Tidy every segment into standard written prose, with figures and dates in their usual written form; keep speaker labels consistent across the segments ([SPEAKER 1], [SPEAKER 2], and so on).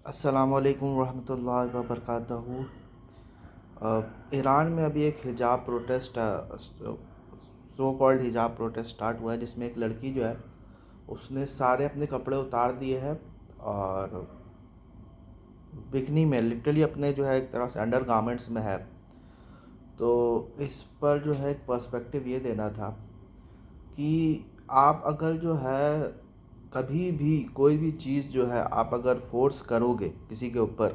[SPEAKER 1] अस्सलामुअलैकुम रहमतुल्लाहि व बरकातहू। ईरान में अभी एक हिजाब प्रोटेस्ट सो कॉल्ड हिजाब प्रोटेस्ट स्टार्ट हुआ है, जिसमें एक लड़की जो है उसने सारे अपने कपड़े उतार दिए हैं और बिकनी में लिटरली अपने जो है एक तरह से अंडर गारमेंट्स में है। तो इस पर जो है एक पर्सपेक्टिव ये देना था कि आप अगर जो है कभी भी कोई भी चीज़ जो है आप अगर फोर्स करोगे किसी के ऊपर,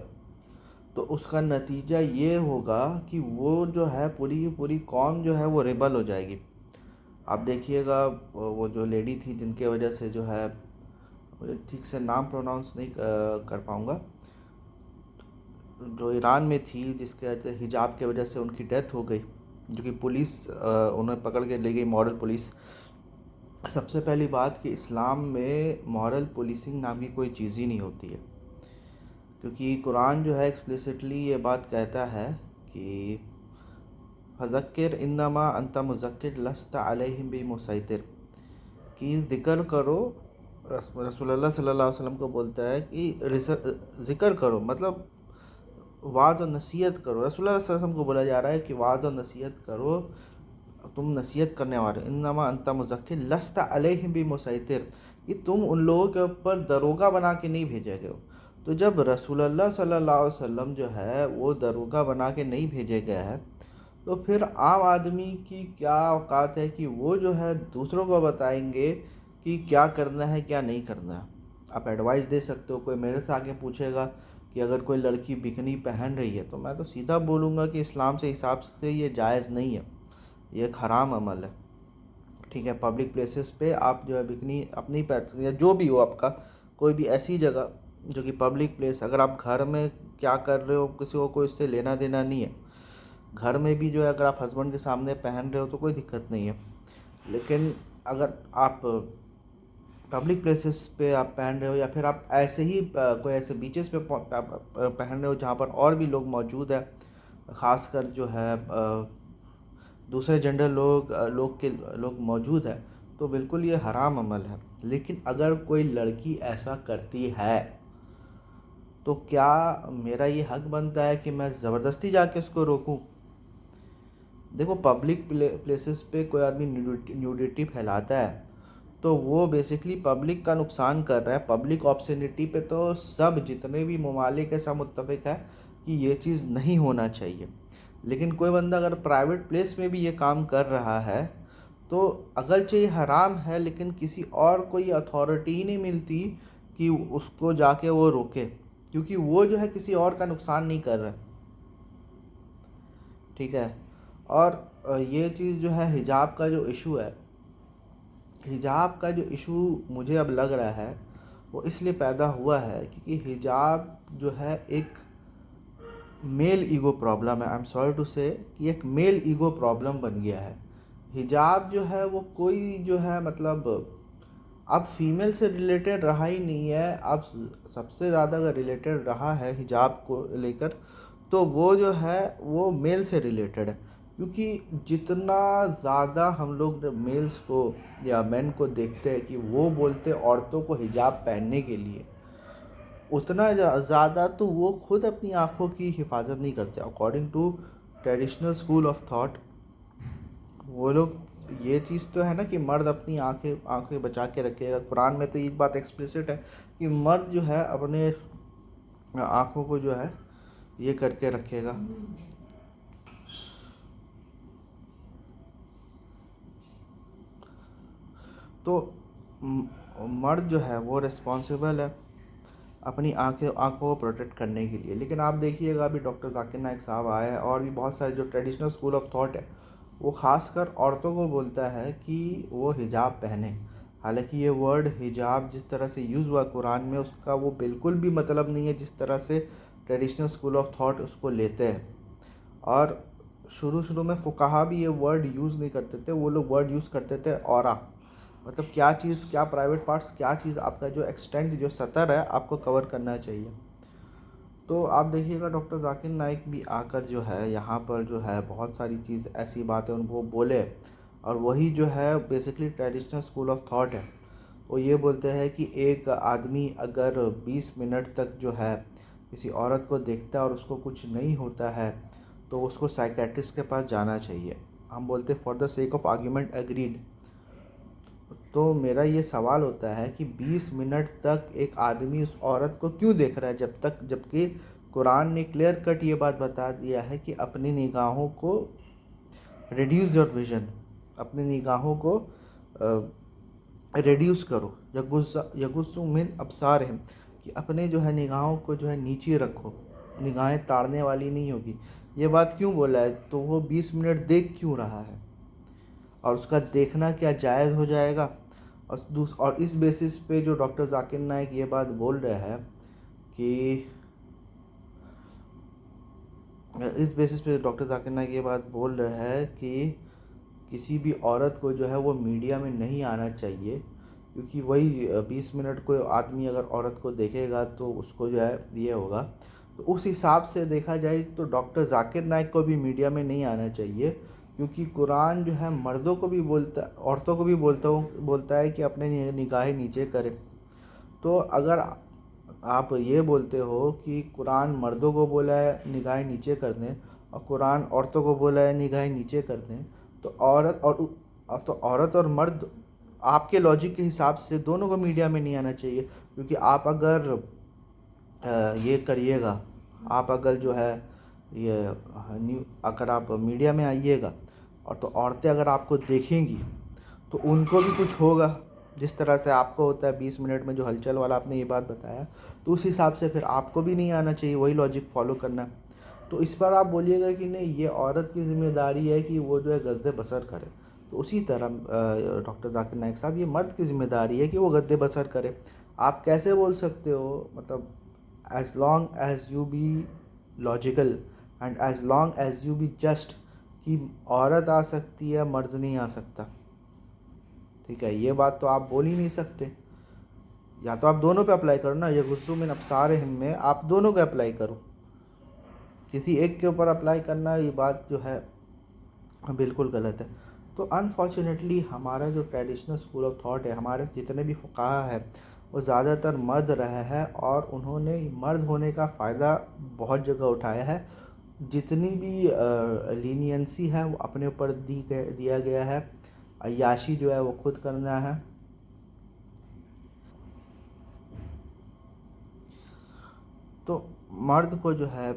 [SPEAKER 1] तो उसका नतीजा ये होगा कि वो जो है पूरी की पूरी कौम जो है वो रेबल हो जाएगी। आप देखिएगा वो जो लेडी थी जिनके वजह से जो है, मुझे ठीक से नाम प्रोनाउंस नहीं कर पाऊँगा, जो ईरान में थी जिसके वजह से हिजाब के वजह से उनकी डेथ हो गई, जो कि पुलिस उन्हें पकड़ के ले गई, मॉरल पुलिस। सबसे पहली बात कि इस्लाम में मॉरल पुलिसिंग नाम की कोई चीज़ ही नहीं होती है, क्योंकि कुरान जो है एक्सप्लिसिटली ये बात कहता है कि फ़ज़क्किर इन्नमा अंत मुज़क्किर लस्त अलैहिम बिमुसैतिर, कि ज़िक्र करो। रसूलुल्लाह सल्लल्लाहु अलैहि वसल्लम को बोलता है कि ज़िक्र करो, मतलब वाज़ और नसीहत करो। रसूलुल्लाह सल्लल्लाहु अलैहि वसल्लम को बोला जा रहा है कि वाज़ और नसीहत करो, तुम नसीहत करने वाले। इन्नमा अंत मुज़क्किर लस्त अलैहिम बिमुसैतिर, कि तुम उन लोगों के ऊपर दरोगा बना के नहीं भेजे गए हो। तो जब रसूलुल्लाह सल्लल्लाहु अलैहि वसल्लम जो है वो दरोगा बना के नहीं भेजे गए हैं, तो फिर आम आदमी की क्या औकात है कि वो जो है दूसरों को बताएंगे कि क्या करना है क्या नहीं करना है। आप एडवाइस दे सकते हो, कोई मेरे से आके पूछेगा कि अगर कोई लड़की बिकनी पहन रही है, तो मैं तो सीधा बोलूँगा कि इस्लाम से हिसाब से ये जायज़ नहीं है, ये एक हराम अमल है। ठीक है, पब्लिक प्लेसेस पे आप जो है बिकनी अपनी पैर या जो भी हो आपका, कोई भी ऐसी जगह जो कि पब्लिक प्लेस, अगर आप घर में क्या कर रहे हो किसी को कोई इससे लेना देना नहीं है। घर में भी जो है अगर आप हस्बैंड के सामने पहन रहे हो तो कोई दिक्कत नहीं है, लेकिन अगर आप पब्लिक प्लेसेस पे आप पहन रहे हो या फिर आप ऐसे ही कोई ऐसे बीचेस पे पहन रहे हो जहाँ पर और भी लोग मौजूद है, ख़ासकर जो है दूसरे जेंडर लोग मौजूद है, तो बिल्कुल ये हराम अमल है। लेकिन अगर कोई लड़की ऐसा करती है, तो क्या मेरा ये हक बनता है कि मैं ज़बरदस्ती जाके उसको रोकूं? देखो, पब्लिक प्लेसेस पे कोई आदमी न्यूडिटी फैलाता है तो वो बेसिकली पब्लिक का नुकसान कर रहा है। पब्लिक ऑब्ससेनिटी पे तो सब जितने भी ममालिक है सब मुत्तफिक है कि ये चीज़ नहीं होना चाहिए। लेकिन कोई बंदा अगर प्राइवेट प्लेस में भी ये काम कर रहा है, तो अगरचे ये हराम है, लेकिन किसी और को ये अथॉरिटी ही नहीं मिलती कि उसको जाके वो रोके, क्योंकि वो जो है किसी और का नुकसान नहीं कर रहा है। ठीक है। और ये चीज़ जो है हिजाब का जो इशू है, हिजाब का जो इशू मुझे अब लग रहा है वो इसलिए पैदा हुआ है क्योंकि हिजाब जो है एक मेल ईगो प्रॉब्लम है। आई एम सॉरी टू से कि एक मेल ईगो प्रॉब्लम बन गया है। हिजाब जो है वो कोई जो है, मतलब अब फीमेल से रिलेटेड रहा ही नहीं है। अब सबसे ज़्यादा अगर रिलेटेड रहा है हिजाब को लेकर, तो वो जो है वो मेल से रिलेटेड है, क्योंकि जितना ज़्यादा हम लोग मेल्स को या मेन को देखते हैं कि वो बोलते औरतों को हिजाब पहनने के लिए, उतना ज़्यादा तो वो खुद अपनी आँखों की हिफाजत नहीं करते। According to traditional school of thought, वो लोग, ये चीज़ तो है ना कि मर्द अपनी आंखें आंखें बचा के रखेगा। कुरान में तो ये बात एक्सप्लिसिट है कि मर्द जो है अपने आंखों को जो है ये करके रखेगा। तो मर्द जो है वो रिस्पॉन्सिबल है अपनी आंखों को प्रोटेक्ट करने के लिए। लेकिन आप देखिएगा अभी डॉक्टर जाकिर नाइक साहब आए हैं और भी बहुत सारे जो ट्रेडिशनल स्कूल ऑफ थॉट है, वो खासकर औरतों को बोलता है कि वो हिजाब पहने। हालांकि ये वर्ड हिजाब जिस तरह से यूज़ हुआ कुरान में, उसका वो बिल्कुल भी मतलब नहीं है जिस तरह से ट्रेडिशनल स्कूल ऑफ थॉट उसको लेते हैं। और शुरू शुरू में फुकाहा भी ये वर्ड यूज़ नहीं करते थे, वो लोग वर्ड यूज़ करते थे औरा, मतलब क्या चीज़, क्या प्राइवेट पार्ट्स, क्या चीज़, आपका जो एक्सटेंड जो सतर है आपको कवर करना चाहिए। तो आप देखिएगा डॉक्टर जाकिर नाइक भी आकर जो है यहाँ पर जो है बहुत सारी चीज़ ऐसी बातें उनको बोले, और वही जो है basically traditional school of thought है। वो ये बोलते हैं कि एक आदमी अगर 20 मिनट तक जो है किसी औरत को देखता है और उसको कुछ नहीं होता है तो उसको साइकेट्रिस्ट के पास जाना चाहिए। हम बोलते हैं for the sake of argument agreed. तो मेरा ये सवाल होता है कि 20 मिनट तक एक आदमी उस औरत को क्यों देख रहा है जबकि कुरान ने क्लियर कट ये बात बता दिया है कि अपनी निगाहों को रिड्यूस योर विजन, अपनी निगाहों को रिड्यूस करो, यगुस्सु मिन अब्सारिहिम, कि अपने जो है निगाहों को जो है नीचे रखो, निगाहें ताड़ने वाली नहीं होगी। ये बात क्यों बोला है? तो वो 20 मिनट देख क्यों रहा है और उसका देखना क्या जायज़ हो जाएगा? और इस बेसिस पे जो डॉक्टर जाकिर नाइक ये बात बोल रहे हैं कि किसी भी औरत को जो है वो मीडिया में नहीं आना चाहिए, क्योंकि वही 20 मिनट कोई आदमी अगर औरत को देखेगा तो उसको जो है ये होगा। तो उस हिसाब से देखा जाए तो डॉक्टर जाकिर नाइक को भी मीडिया में नहीं आना चाहिए, क्योंकि कुरान जो है मर्दों को भी औरतों को भी बोलता है कि अपने निगाहें नीचे करें। तो अगर आप ये बोलते हो कि कुरान मर्दों को बोला है निगाहें नीचे कर दें और कुरान औरतों को बोला है निगाहें नीचे कर दें, तो औरत और मर्द आपके लॉजिक के हिसाब से दोनों को मीडिया में नहीं आना चाहिए। क्योंकि आप अगर ये करिएगा, आप अगर जो है ये अगर आप मीडिया में आइएगा और तो औरतें अगर आपको देखेंगी तो उनको भी कुछ होगा, जिस तरह से आपको होता है 20 मिनट में जो हलचल वाला आपने ये बात बताया, तो उस हिसाब से फिर आपको भी नहीं आना चाहिए, वही लॉजिक फॉलो करना। तो इस पर आप बोलिएगा कि नहीं ये औरत की ज़िम्मेदारी है कि वो जो है गद्दे बसर करे, तो उसी तरह डॉक्टर जाकिर नाइक साहब ये मर्द की ज़िम्मेदारी है कि वो गद्दे बसर करे। आप कैसे बोल सकते हो? मतलब as long as you be logical and as long as you be just, कि औरत आ सकती है मर्द नहीं आ सकता, ठीक है? ये बात तो आप बोल ही नहीं सकते। या तो आप दोनों पे अप्लाई करो ना, ये गुस्सू मिन अब्सारिहिम में आप दोनों को अप्लाई करो, किसी एक के ऊपर अप्लाई करना ये बात जो है बिल्कुल गलत है। तो अनफॉर्चुनेटली हमारा जो ट्रेडिशनल स्कूल ऑफ थॉट है, हमारे जितने भी फुकाहा है वो ज़्यादातर मर्द रहे हैं और उन्होंने मर्द होने का फ़ायदा बहुत जगह उठाया है। जितनी भी लीनियंसी है वो अपने ऊपर दिया गया है, अय्याशी जो है वो खुद करना है। तो मर्द को जो है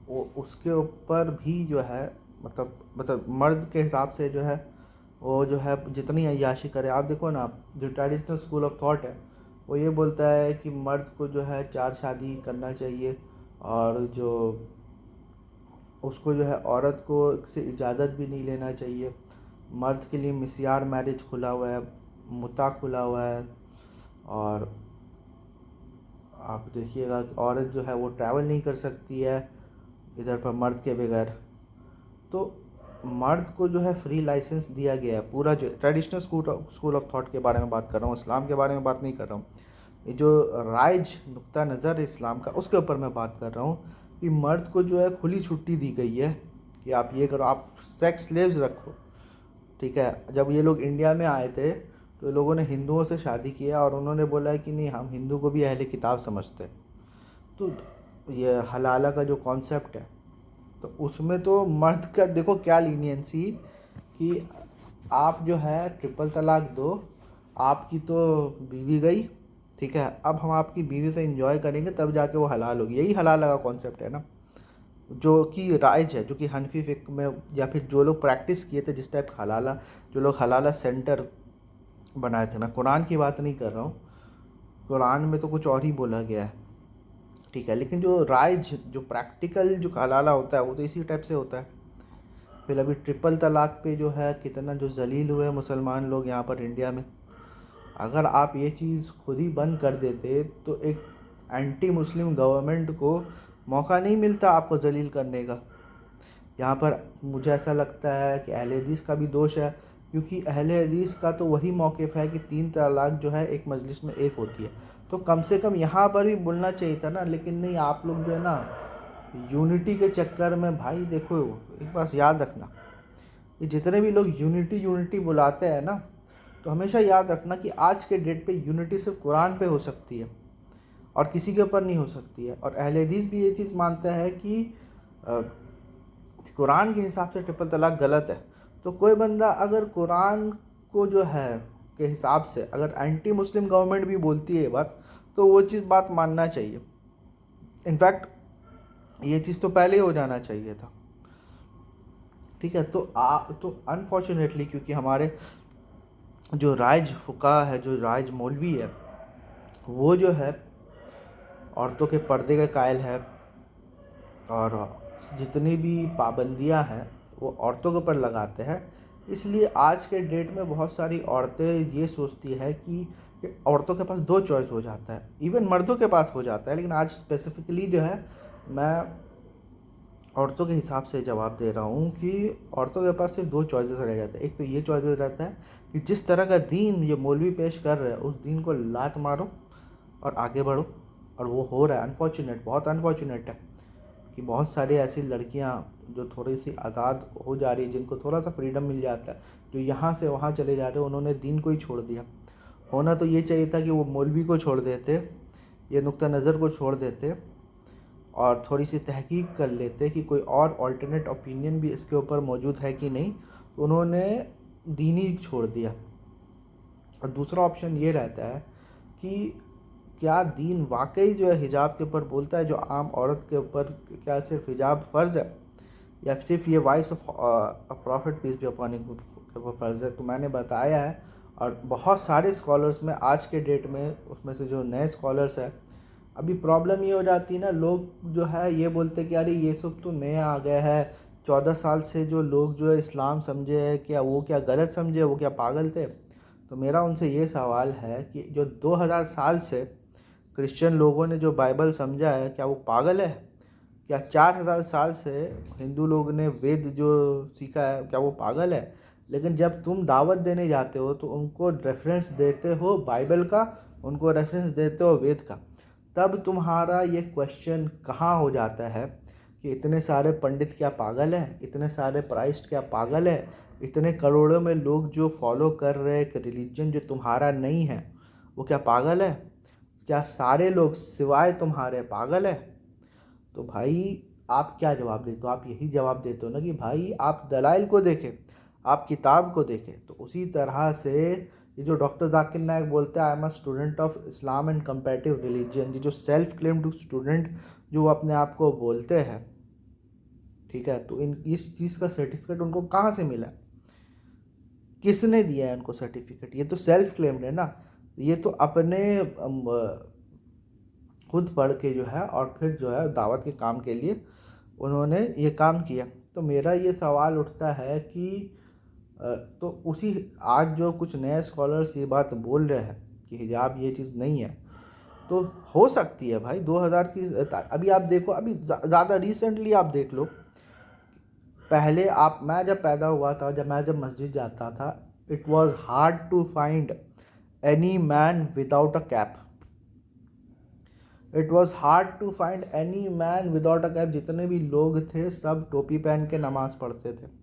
[SPEAKER 1] वो उसके ऊपर भी जो है मतलब मर्द के हिसाब से जो है वो जो है जितनी अय्याशी करे। आप देखो ना, जो ट्रेडिशनल स्कूल ऑफ थॉट है वो ये बोलता है कि मर्द को जो है 4 शादी करना चाहिए, और जो उसको जो है औरत को से इजाज़त भी नहीं लेना चाहिए। मर्द के लिए मिस्यार मैरिज खुला हुआ है, मुता खुला हुआ है, और आप देखिएगा कि औरत जो है वो ट्रैवल नहीं कर सकती है इधर पर मर्द के बगैर। तो मर्द को जो है फ्री लाइसेंस दिया गया है। पूरा जो ट्रेडिशनल स्कूल ऑफ थॉट के बारे में बात कर रहा हूँ, इस्लाम के बारे में बात नहीं कर रहा हूँ। ये जो राइज नुक्ता नज़र है इस्लाम का, उसके ऊपर मैं बात कर रहा हूँ कि मर्द को जो है खुली छुट्टी दी गई है कि आप ये करो, आप सेक्स स्लेव्स रखो, ठीक है? जब ये लोग इंडिया में आए थे तो लोगों ने हिंदुओं से शादी किया और उन्होंने बोला कि नहीं हम हिंदू को भी अहले किताब समझते हैं। तो ये हलाला का जो कॉन्सेप्ट है, तो उसमें तो मर्द का देखो क्या लीनियंसी, कि आप जो है ट्रिपल तलाक दो, आपकी तो बीवी गई, ठीक है, अब हम आपकी बीवी से एंजॉय करेंगे तब जाके वो हलाल होगी। यही हलाला का कॉन्सेप्ट है ना, जो कि राइज है, जो कि हनफी फिक में या फिर जो लोग प्रैक्टिस किए थे जिस टाइप हलाला, जो लोग हलाला सेंटर बनाए थे। मैं कुरान की बात नहीं कर रहा हूँ, कुरान में तो कुछ और ही बोला गया है, ठीक है, लेकिन जो राइज जो प्रैक्टिकल जो हलाला होता है वो तो इसी टाइप से होता है। फिर अभी ट्रिपल तलाक पे जो है कितना जो जलील हुए मुसलमान लोग यहाँ पर इंडिया में। अगर आप ये चीज़ खुद ही बंद कर देते तो एक एंटी मुस्लिम गवर्नमेंट को मौका नहीं मिलता आपको जलील करने का। यहाँ पर मुझे ऐसा लगता है कि अहले हदीस का भी दोष है, क्योंकि अहले हदीस का तो वही मौक़िफ़ है कि 3 तलाक जो है एक मजलिस में एक होती है। तो कम से कम यहाँ पर भी बोलना चाहिए था ना, लेकिन नहीं, आप लोग जो है ना यूनिटी के चक्कर में, भाई देखो एक बात याद रखना, ये जितने भी लोग यूनिटी यूनिटी बुलाते हैं ना, तो हमेशा याद रखना कि आज के डेट पे यूनिटी सिर्फ कुरान पे हो सकती है और किसी के ऊपर नहीं हो सकती है। और अहले हदीस भी ये चीज़ मानता है कि अ, कुरान के हिसाब से ट्रिपल तलाक गलत है। तो कोई बंदा अगर कुरान को जो है के हिसाब से अगर एंटी मुस्लिम गवर्नमेंट भी बोलती है ये बात, तो वो चीज़ बात मानना चाहिए। इनफैक्ट ये चीज़ तो पहले ही हो जाना चाहिए था। ठीक है, तो अनफॉर्चुनेटली क्योंकि हमारे जो राज फुका है, जो राज मौलवी है, वो जो है औरतों के पर्दे के कायल है और जितनी भी पाबंदियां हैं वो औरतों के ऊपर लगाते हैं। इसलिए आज के डेट में बहुत सारी औरतें ये सोचती है कि औरतों के पास दो चॉइस हो जाता है, इवन मर्दों के पास हो जाता है, लेकिन आज स्पेसिफिकली जो है मैं औरतों के हिसाब से जवाब दे रहा हूँ कि औरतों के पास सिर्फ दो चॉइसेस रह जाते हैं। एक तो ये चॉइसेस रहता है कि जिस तरह का दीन ये मौलवी पेश कर रहे हैं उस दीन को लात मारो और आगे बढ़ो, और वो हो रहा है। अनफॉर्चुनेट, बहुत अनफॉर्चुनेट है कि बहुत सारी ऐसी लड़कियां जो थोड़ी सी आज़ाद हो जा रही है, जिनको थोड़ा सा फ्रीडम मिल जाता है, जो यहाँ से वहाँ चले जा रहे हैं, उन्होंने दीन को ही छोड़ दिया। होना तो ये चाहिए था कि वो मौलवी को छोड़ देते, ये नुक्ता नज़र को छोड़ देते और थोड़ी सी तहकीक कर लेते कि कोई और अल्टरनेट ओपिनियन भी इसके ऊपर मौजूद है कि नहीं। तो उन्होंने दीन ही छोड़ दिया। और दूसरा ऑप्शन ये रहता है कि क्या दीन वाकई जो है हिजाब के ऊपर बोलता है, जो आम औरत के ऊपर क्या सिर्फ हिजाब फ़र्ज़ है या सिर्फ ये wives of prophet peace be upon him के ऊपर फ़र्ज़ है। तो मैंने बताया है, और बहुत सारे स्कॉलर्स में आज के डेट में, उसमें से जो नए स्कॉलर्स हैं, अभी प्रॉब्लम ये हो जाती है ना, लोग जो है ये बोलते कि अरे ये सब तो नया आ गया है, 14 साल से जो लोग जो है इस्लाम समझे है, क्या वो क्या गलत समझे, वो क्या पागल थे। तो मेरा उनसे ये सवाल है कि जो 2000 साल से क्रिश्चियन लोगों ने जो बाइबल समझा है, क्या वो पागल है? क्या 4000 साल से हिंदू लोग ने वेद जो सीखा है, क्या वो पागल है? लेकिन जब तुम दावत देने जाते हो तो उनको रेफरेंस देते हो बाइबल का, उनको रेफरेंस देते हो वेद का, तब तुम्हारा ये क्वेश्चन कहाँ हो जाता है कि इतने सारे पंडित क्या पागल है, इतने सारे प्राइस्ट क्या पागल है, इतने करोड़ों में लोग जो फॉलो कर रहे हैं एक रिलीजन जो तुम्हारा नहीं है, वो क्या पागल है? क्या सारे लोग सिवाय तुम्हारे पागल है? तो भाई आप क्या जवाब देते हो? आप यही जवाब देते हो ना कि भाई आप दलाइल को देखें, आप किताब को देखें। तो उसी तरह से ये जो डॉक्टर जाकिर नायक बोलते हैं I am a student of Islam and comparative religion, ये जो सेल्फ क्लेम्ड स्टूडेंट जो वो अपने आप को बोलते हैं, ठीक है, तो इन इस चीज़ का सर्टिफिकेट उनको कहाँ से मिला? किसने दिया है उनको सर्टिफिकेट? ये तो सेल्फ क्लेम्ड है ना, ये तो अपने खुद पढ़ के जो है और फिर जो है दावत के काम के लिए उन्होंने ये काम किया। तो मेरा ये सवाल उठता है कि तो उसी आज जो कुछ नए स्कॉलर्स ये बात बोल रहे हैं कि हिजाब ये चीज़ नहीं है, तो हो सकती है भाई 2000 की। अभी आप देखो, अभी ज़्यादा रिसेंटली आप देख लो, पहले मैं जब पैदा हुआ था, जब मस्जिद जाता था, it was hard to find any man without a cap. It was hard to find any man without a cap. जितने भी लोग थे सब टोपी पहन के नमाज़ पढ़ते थे।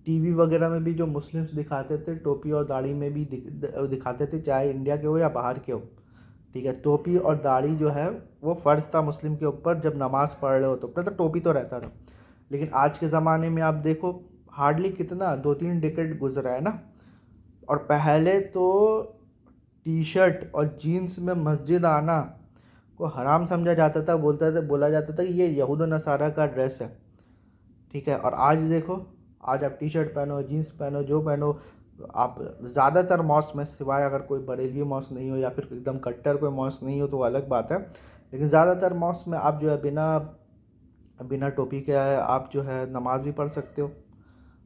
[SPEAKER 1] टीवी वगैरह में भी जो मुस्लिम्स दिखाते थे टोपी और दाढ़ी में भी दिखाते थे, चाहे इंडिया के हो या बाहर के हो। ठीक है, टोपी और दाढ़ी जो है वो फ़र्ज़ था मुस्लिम के ऊपर, जब नमाज़ पढ़ रहे हो तो टोपी तो रहता था। लेकिन आज के ज़माने में आप देखो, हार्डली कितना 2-3 डिकेड गुजरा है ना। और पहले तो टी शर्ट और जीन्स में मस्जिद आना को हराम समझा जाता था, बोला जाता था कि ये यहूद नसारा का ड्रेस है। ठीक है, और आज देखो, आज आप टी शर्ट पहनो, जीन्स पहनो, जो पहनो, आप ज़्यादातर मॉस्क में, सिवाय अगर कोई बरेलवी मॉस्क नहीं हो या फिर एकदम कट्टर कोई मॉस्क नहीं हो तो अलग बात है, लेकिन ज़्यादातर मॉस्क में आप जो है बिना टोपी के आप जो है नमाज भी पढ़ सकते हो,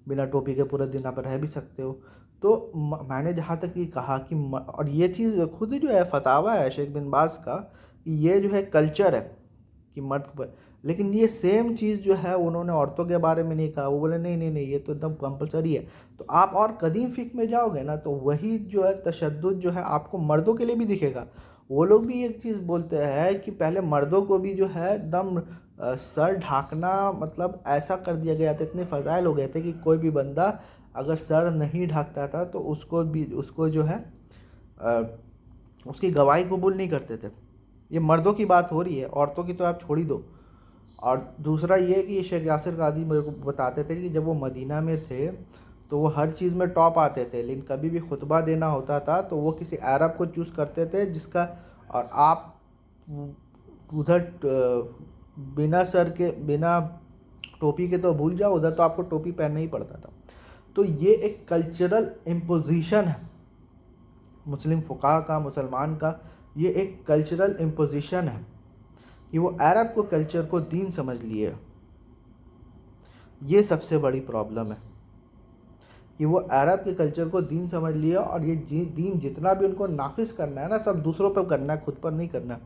[SPEAKER 1] बिना टोपी के पूरे दिन आप रह भी सकते हो। तो मैंने जहाँ तक ये कहा कि और ये चीज़ खुद जो है फतावा है शेख बिन बाज का, ये जो है कल्चर है कि मर्द पर, लेकिन ये सेम चीज़ जो है उन्होंने औरतों के बारे में नहीं कहा। वो बोले नहीं नहीं नहीं, ये तो एकदम कंपलसरी है। तो आप और कदीम फ़िक़्ह में जाओगे ना, तो वही जो है तशद्दुद जो है आपको मर्दों के लिए भी दिखेगा। वो लोग भी एक चीज़ बोलते हैं कि पहले मर्दों को भी जो है एकदम सर ढाँकना, मतलब ऐसा कर दिया गया था, इतने फ़ज़ाइल हो गए थे कि कोई भी बंदा अगर सर नहीं ढकता था तो उसको जो है अ, उसकी गवाही कबूल नहीं करते थे। ये मर्दों की बात हो रही है, औरतों की तो आप छोड़ ही दो। और दूसरा ये कि शेख यासिर कादी मेरे को बताते थे कि जब वो मदीना में थे तो वो हर चीज़ में टॉप आते थे, लेकिन कभी भी खुतबा देना होता था तो वो किसी अरब को चूज़ करते थे जिसका, और आप उधर बिना सर के बिना टोपी के तो भूल जाओ, उधर तो आपको टोपी पहनना ही पड़ता था। तो ये एक कल्चरल इम्पोजिशन है मुस्लिम फ़ुक़हा का, मुसलमान का। ये एक कल्चरल इम्पोजिशन है कि वो अरब को कल्चर को दीन समझ लिए। ये सबसे बड़ी प्रॉब्लम है कि वो अरब के कल्चर को दीन समझ लिया, और ये दीन जितना भी उनको नाफिज करना है ना, सब दूसरों पर करना है, खुद पर नहीं करना।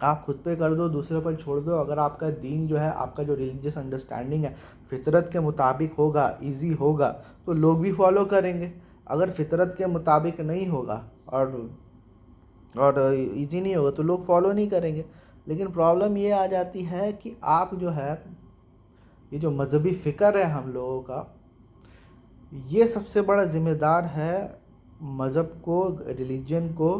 [SPEAKER 1] आप खुद पे कर दो, दूसरे पर छोड़ दो। अगर आपका दीन जो है, आपका जो रिलीजियस अंडरस्टैंडिंग है फितरत के मुताबिक होगा, इजी होगा, तो लोग भी फॉलो करेंगे। अगर फितरत के मुताबिक नहीं होगा और इजी नहीं होगा तो लोग फॉलो नहीं करेंगे। लेकिन प्रॉब्लम ये आ जाती है कि आप जो है, ये जो मजहबी फ़िक्र है हम लोगों का, ये सबसे बड़ा ज़िम्मेदार है मज़हब को, रिलीजन को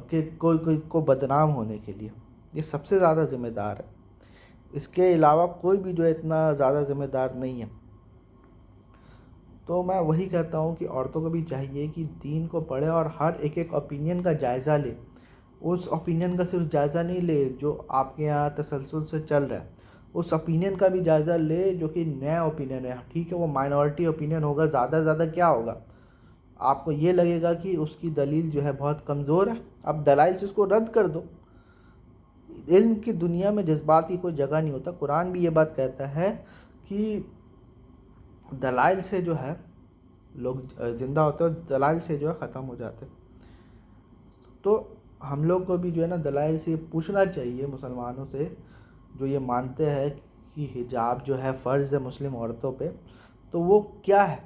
[SPEAKER 1] कि कोई को बदनाम होने के लिए। ये सबसे ज़्यादा ज़िम्मेदार है, इसके अलावा कोई भी जो है इतना ज़्यादा ज़िम्मेदार नहीं है। तो मैं वही कहता हूँ कि औरतों को भी चाहिए कि दीन को पढ़े और हर एक एक ओपिनियन का जायज़ा ले। उस ओपिनियन का सिर्फ जायज़ा नहीं ले जो आपके यहाँ तसलसल से चल रहा है, उस ओपिनियन का भी जायज़ा ले जो कि नया ओपिनियन है। ठीक है, वो माइनॉरिटी ओपिनियन होगा, ज़्यादा से ज़्यादा क्या होगा, आपको ये लगेगा कि उसकी दलील जो है बहुत कमज़ोर है, आप दलाइल से उसको रद्द कर दो। इल्म की दुनिया में जज्बात की कोई जगह नहीं होता। कुरान भी ये बात कहता है कि दलाइल से जो है लोग ज़िंदा होते हैं और दलाइल से जो है ख़त्म हो जाते हैं। तो हम लोग को भी जो है ना दलाइल से पूछना चाहिए मुसलमानों से, जो ये मानते हैं कि हिजाब जो है फ़र्ज़ है मुस्लिम औरतों पे, तो वो क्या है,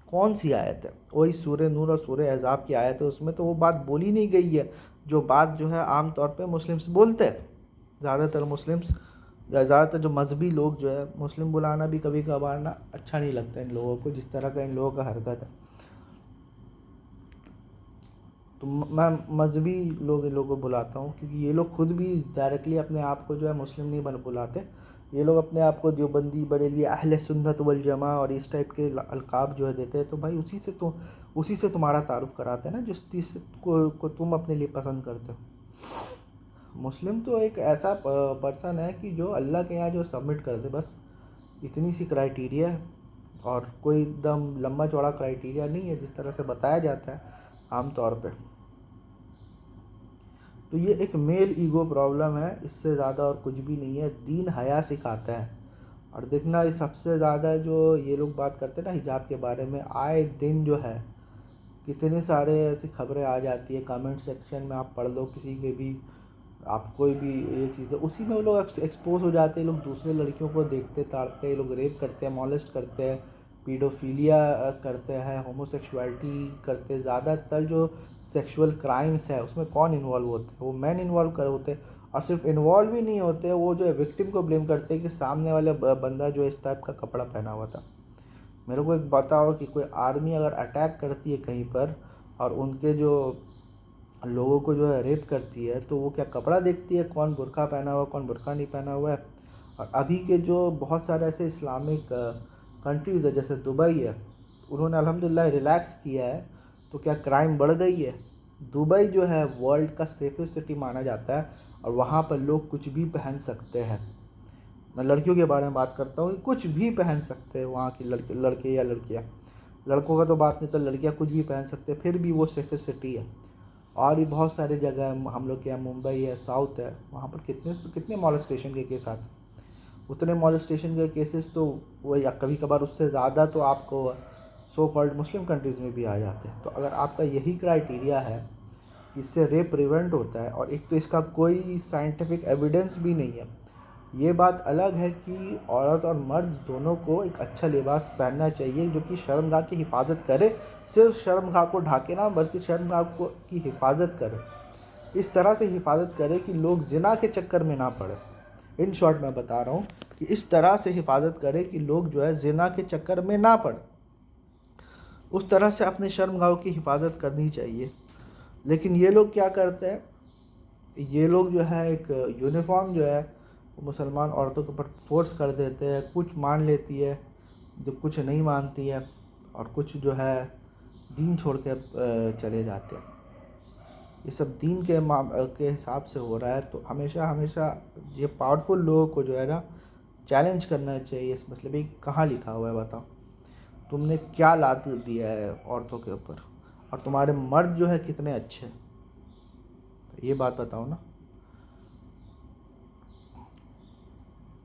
[SPEAKER 1] कौन सी आयत है। वही सूरह नूर और सूरह अहज़ाब की आयत है, उसमें तो वो बात बोली नहीं गई है जो बात जो है आम तौर पे मुस्लिम्स बोलते हैं। ज़्यादातर मुस्लिम्स, ज़्यादातर जो मजहबी लोग जो है, मुस्लिम बुलाना भी कभी कभार ना अच्छा नहीं लगता इन लोगों को, जिस तरह का इन लोगों का हरकत है। तो मैं मजहबी लोग इन लोगों को बुलाता हूँ, क्योंकि ये लोग खुद भी डायरेक्टली अपने आप को जो है मुस्लिम नहीं बन बुलाते। ये लोग अपने आप को देवबंदी, बरेलवी, अहले सुन्नत वल जमा और इस टाइप के अलकाब जो है देते हैं। तो भाई उसी से तुम्हारा तारुफ कराते हैं ना, जिस चीज़ को तुम अपने लिए पसंद करते हो। मुस्लिम तो एक ऐसा पर्सन है कि जो अल्लाह के यहाँ जो सबमिट कर दे, बस इतनी सी क्राइटेरिया है। और कोई एकदम लंबा चौड़ा क्राइटेरिया नहीं है जिस तरह से बताया जाता है आम तौर पे। तो ये एक मेल ईगो प्रॉब्लम है, इससे ज़्यादा और कुछ भी नहीं है। दीन हया सिखाता है। और देखना, ये सबसे ज़्यादा जो ये लोग बात करते हैं ना हिजाब के बारे में, आए दिन जो है कितने सारे ऐसी खबरें आ जाती है, कमेंट सेक्शन में आप पढ़ लो किसी के भी, आप कोई भी ये चीज़ है, उसी में वो लोग एक्सपोज हो जाते हैं। लोग दूसरे लड़कियों को देखते ताड़ते हैं, लोग रेप करते हैं, मॉलेस्ट करते हैं, पीडोफीलिया करते हैं, होमोसेक्सुअलिटी करते हैं। ज़्यादातर जो सेक्सुअल क्राइम्स है उसमें कौन इन्वॉल्व होते हैं, वो मैन इन्वॉल्व कर होते हैं। और सिर्फ इन्वॉल्व ही नहीं होते, वो जो है विक्टिम को ब्लेम करते हैं कि सामने वाले बंदा जो इस टाइप का कपड़ा पहना हुआ था। मेरे को एक बताओ कि कोई आर्मी अगर अटैक करती है कहीं पर और उनके जो लोगों को जो है रेप करती है, तो वो क्या कपड़ा देखती है, कौन बुर्का पहना हुआ कौन बुर्का नहीं पहना हुआ है। और अभी के जो बहुत सारे ऐसे इस्लामिक कंट्रीज़ है जैसे दुबई है, उन्होंने अल्हम्दुलिल्लाह रिलैक्स किया है, तो क्या क्राइम बढ़ गई है। दुबई जो है वर्ल्ड का सेफेस्ट सिटी माना जाता है, और वहाँ पर लोग कुछ भी पहन सकते हैं। मैं लड़कियों के बारे में बात करता हूँ, कुछ भी पहन सकते हैं वहाँ की लड़के या लड़कियाँ। लड़कों का तो बात नहीं, तो लड़कियाँ कुछ भी पहन सकते हैं, फिर भी वो सेफेस्ट सिटी है। और भी बहुत सारी जगह है, हम लोग के यहाँ मुंबई है, साउथ है, वहाँ पर कितने मॉलेस्टेशन के केस आते हैं। उतने मॉलेस्टेशन के केसेस तो वो, या कभी कभार उससे ज़्यादा तो आपको सो कॉल्ड मुस्लिम कंट्रीज़ में भी आ जाते हैं। तो अगर आपका यही क्राइटेरिया है, इससे रेप प्रिवेंट होता है, और एक तो इसका कोई साइंटिफिक एविडेंस भी नहीं है। ये बात अलग है कि औरत और मर्द दोनों को एक अच्छा लिबास पहनना चाहिए जो कि शर्मगाह की हिफाजत करे। सिर्फ शर्मगाह को ढाके ना, बल्कि शर्मगाह को की हिफाजत करे। इस तरह से हिफाजत करे कि लोग जिना के चक्कर में ना पड़े। इन शॉर्ट मैं बता रहा हूँ कि इस तरह से हिफाजत करें कि लोग जो है ज़िना के चक्कर में ना पड़े। उस तरह से अपने शर्मगाह की हिफाजत करनी चाहिए। लेकिन ये लोग क्या करते हैं, ये लोग जो है एक यूनिफॉर्म जो है मुसलमान औरतों के ऊपर फोर्स कर देते हैं। कुछ मान लेती है, जो कुछ नहीं मानती है, और कुछ जो है दीन छोड़ के चले जाते हैं। ये सब दीन के हिसाब से हो रहा है। तो हमेशा हमेशा ये पावरफुल लोगों को जो है ना चैलेंज करना चाहिए इस मसले में। कहाँ लिखा हुआ है बताओ, तुमने क्या लाद दिया है औरतों के ऊपर, और तुम्हारे मर्द जो है कितने अच्छे हैं, ये बात बताओ ना।